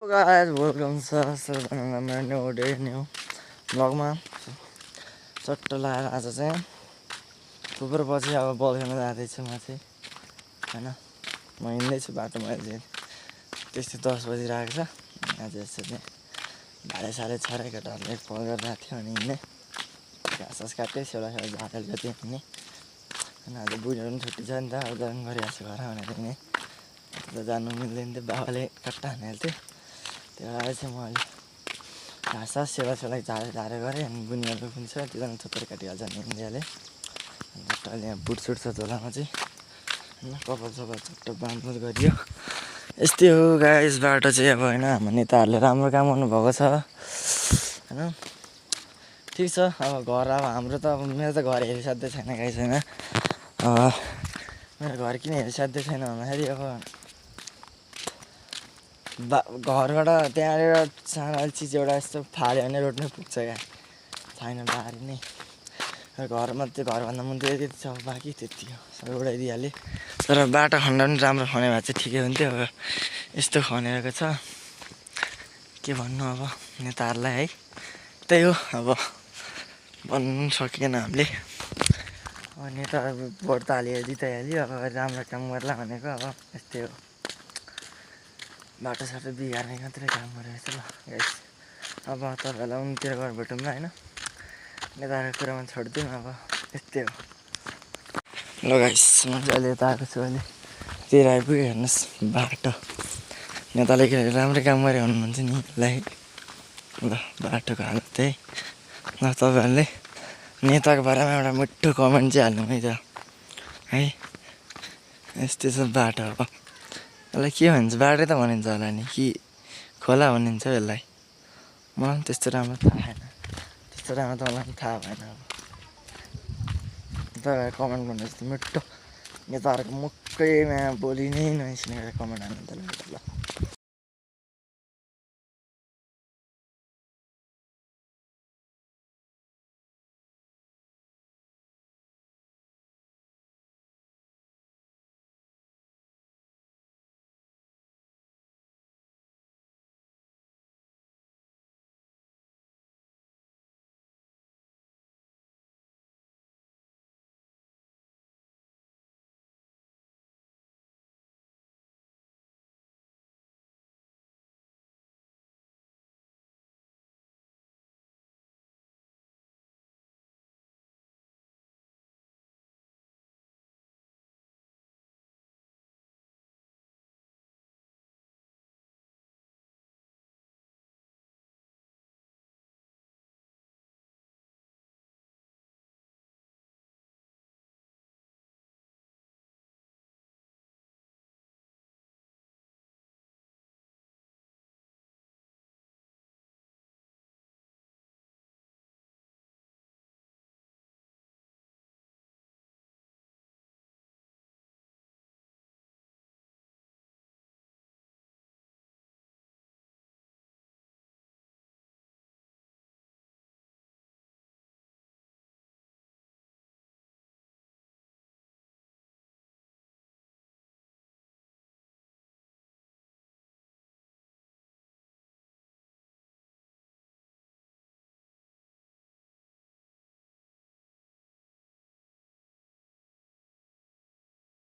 guys welcome मेरो new day new ब्लगमा सट्ट लगाएर आज चाहिँ थुप्रो पछि अब बल खेल्न जाँदैछु म चाहिँ हैन म हिँड्दैछु बाटोमा चाहिँ त्यस्तै 10 बजिरहेको छ आज यसरी भाडे सारे छरे केटाहरूले कल गरिरहेको थियो अनि हिँड्ने घाँस काट्दै सेला झारेर जति हिँड्ने अनि आज बुढीहरू पनि छुट्टी छ नि त उदाहरण गरिरहेको छु घर भनेर हिँड्ने त जानु मिल्दैन थियो बाबाले कट्टा हानिहाल्थ्यो त्यही भएर चाहिँ म अहिले घाँस सेला झारे गरेँ अनि बुनियाँको पनि छ त्यो जानु थुप्रै काटिहाल्छ नि इन्डियाले अन्त अहिले यहाँ बुट सुट छ झोलामा चाहिँ होइन कपाल सपाल चट्ट बाँध्नु गरियो यस्तै हो गाइस बाटो चाहिँ अब होइन हाम्रो नेताहरूले राम्रो काम गर्नुभएको छ होइन ठिक छ अब घर अब हाम्रो त अब मेरो त घर हेरिसाध्यै छैन गाइस होइन अब मेरो घर किन हेरिसाध्यै छैन भन्दाखेरि अब घरबाट त्यहाँनिर सानो चिज एउटा यस्तो फाल्यो भने रोडमै पुग्छ क्या छैन बारी नै घरमा त्यो घरभन्दा मुनि त्यति छ बाँकी त्यति हो सबै उडाइदिइहालेँ तर बाटो खन्ड पनि राम्रो खन्यो भए चाहिँ ठिकै हुन्थ्यो अब यस्तो खनेको छ के भन्नु अब नेताहरूलाई है त्यही हो अब भन्नु सकिएन हामीले अब नेताहरू भोट त हालियो जिताइहाल्यो अब राम्रो काम गर्ला भनेको अब यस्तै हो बाटोसाटो बिगार्ने मात्रै काम गरेको छ ल गाइस अब तपाईँहरूलाई उनीतिर गएर भेटौँ ल होइन नेताको कुरामा छोडिदिउँ अब यस्तै हो ल गाइस म चाहिँ अहिले यता आएको छु अहिले तिर आइपुग्यो हेर्नुहोस् बाटो नेताले के राम्रै काम गरे हुनुहुन्छ नि यसलाई ल बाटोको हालत त्यही ल तपाईँहरूले नेताको बारेमा एउटा मिठो कमेन्ट चाहिँ हाल्नु है त है यस्तै छ बाटो अब यसलाई के भन्छ बाटै त भनिन्छ होला नि कि खोला भनिन्छ यसलाई मलाई पनि त्यस्तो राम्रो थाहा छैन त्यस्तो राम्रो त मलाई पनि थाहा भएन अब तपाईँहरू कमेन्ट गर्नुहोस् त मिठो नेताहरूको मुखैमा बोली नै ननिस्किने कमेन्ट हाल्नु त ल